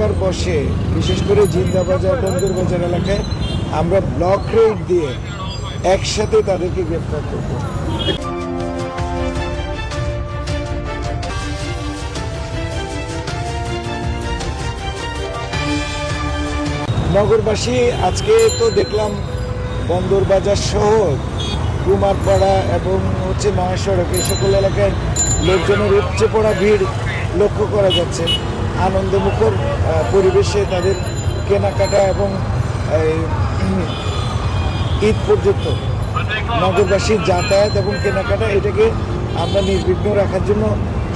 Hawker বসে, বিশেষ করে জিন্দাবাজার বন্দরবাজার এলাকায় আমরা ব্লক রেড দিয়ে একসাথে তাদেরকে গ্রেফতার করব। নগরবাসী আজকে তো দেখলাম বন্দরবাজার সহ কুমারপাড়া এবং নয়া সড়ক এই সকল এলাকায় লোকজনের উপচে পড়া ভিড় লক্ষ্য করা যাচ্ছে। আনন্দমুখর পরিবেশে তাদের কেনাকাটা এবং ঈদ পর্যন্ত নগরবাসীর যাতায়াত এবং কেনাকাটা এটাকে আমরা নির্বিঘ্ন রাখার জন্য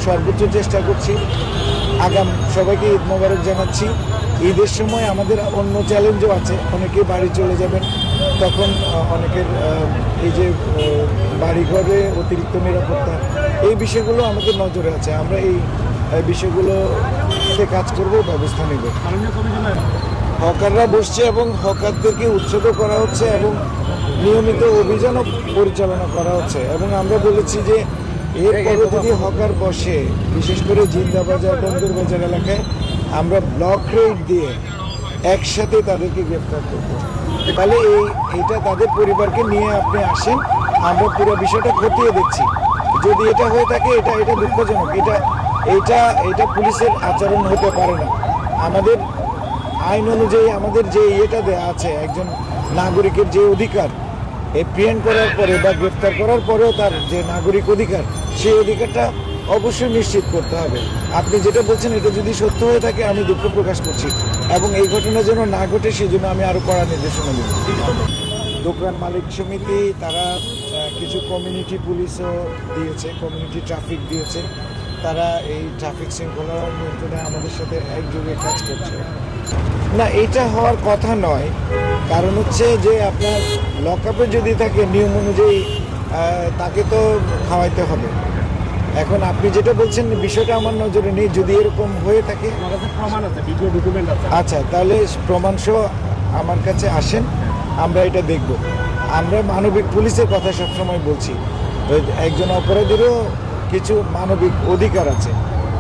সর্বোচ্চ চেষ্টা করছি। আগাম সবাইকে ঈদ মোবারক জানাচ্ছি। ঈদের সময় আমাদের অন্য চ্যালেঞ্জও আছে, অনেকে বাড়ি চলে যাবেন, তখন অনেকের এই যে বাড়িঘরে অতিরিক্ত নিরাপত্তা, এই বিষয়গুলো আমাদের নজরে আছে। আমরা এই বিষয়গুলোতে কাজ করব, ব্যবস্থা নেব। হকাররা বসছে এবং হকারদেরকে উচ্ছেদ করা হচ্ছে এবং নিয়মিত অভিযানও পরিচালনা করা হচ্ছে। এবং আমরা বলেছি যে এরপরে যদি হকার বসে, বিশেষ করে জিন্দাবাজার বন্দরবাজার এলাকায় আমরা ব্লক রেড দিয়ে একসাথে তাদেরকে গ্রেফতার করব। তাহলে এইটা তাদের পরিবারকে নিয়ে আপনি আসেন, আমরা পুরো বিষয়টা খতিয়ে দেখছি। যদি এটা হয়ে থাকে এটা দুঃখজনক। এটা পুলিশের আচরণ হতে পারে না। আমাদের আইন অনুযায়ী আমাদের যে ইয়েটা দেওয়া আছে, একজন নাগরিকের যে অধিকার, এপ্রিহেন্ড করার পরে বা গ্রেফতার করার পরেও তার যে নাগরিক অধিকার, সেই অধিকারটা অবশ্যই নিশ্চিত করতে হবে। আপনি যেটা বলছেন এটা যদি সত্য হয়ে থাকে আমি দুঃখ প্রকাশ করছি এবং এই ঘটনা যেন না ঘটে সেজন্য আমি আরও কড়া নির্দেশনা দেব। দোকান মালিক সমিতি তারা কিছু কমিউনিটি পুলিশও দিয়েছে, কমিউনিটি ট্রাফিক দিয়েছে। তারা এই ট্রাফিক শৃঙ্খলা নিয়ন্ত্রণে আমাদের সাথে একযোগে কাজ করছে। না, এটা হওয়ার কথা নয়। কারণ হচ্ছে যে আপনার লকআপে যদি থাকে নিয়ম অনুযায়ী তাকে তো খাওয়াইতে হবে। এখন আপনি যেটা বলছেন বিষয়টা আমার নজরে নেই। যদি এরকম হয়ে থাকে প্রমাণ আছে, ভিডিও ডকুমেন্ট আছে, আচ্ছা, তাহলে প্রমাণ সহ আমার কাছে আসেন, আমরা এটা দেখব। আমরা মানবিক পুলিশের কথা সবসময় বলছি। একজন অপরাধীরও কিছু মানবিক অধিকার আছে,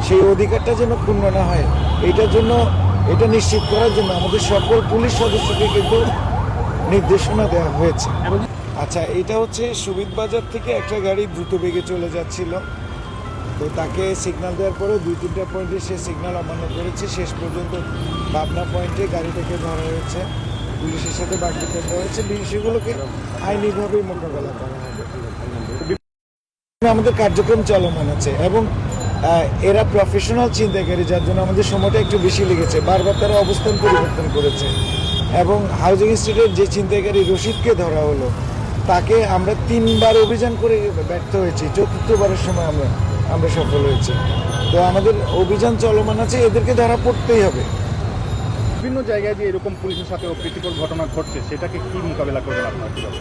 সেই অধিকারটা যেন ক্ষুণ্ণ না হয় এটার জন্য, এটা নিশ্চিত করার জন্য আমাদের সকল পুলিশ সদস্যকে কিন্তু নির্দেশনা দেওয়া হয়েছে। আচ্ছা, এটা হচ্ছে সুবিধ বাজার থেকে একটা গাড়ি দ্রুত বেগে চলে যাচ্ছিল, তো তাকে সিগন্যাল দেওয়ার পরে 2-3টা পয়েন্টে সে সিগন্যাল অমান্য করেছে। শেষ পর্যন্ত পাবনা পয়েন্টে গাড়িটাকে ধরা হয়েছে, পুলিশের সাথে বাকি করতে হয়েছে। বিষয়গুলোকে আইনিভাবেই মোকাবেলা করা হবে। আমাদের কার্যক্রম চলমান আছে এবং এরা প্রফেশনাল চিন্তাকারী, যার জন্য আমাদের সময়টা একটু বেশি লেগেছে। বারবার তারা অবস্থান পরিবর্তন করেছে এবং হাউজিং স্ট্রিটের যে চিন্তাকারী রশিদকে ধরা হলো, তাকে আমরা 3বার অভিযান করে ব্যর্থ হয়েছি। 4র্থবারের সময় আমরা সফল হয়েছি। তো আমাদের অভিযান চলমান আছে, এদেরকে ধরা পড়তেই হবে। বিভিন্ন জায়গায় যে এরকম পুলিশের সাথে অপ্রীতিকর ঘটনা ঘটছে, সেটাকে কি মোকাবেলা করবেন আপনারা? কিভাবে?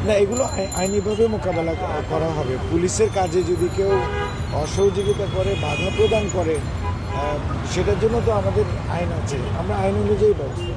না, এগুলো আইনিভাবে মোকাবেলা করা হবে। পুলিশের কাজে যদি কেউ অসহযোগিতা করে, বাধা প্রদান করে, সেটার জন্য তো আমাদের আইন আছে, আমরা আইন অনুযায়ী ব্যবস্থা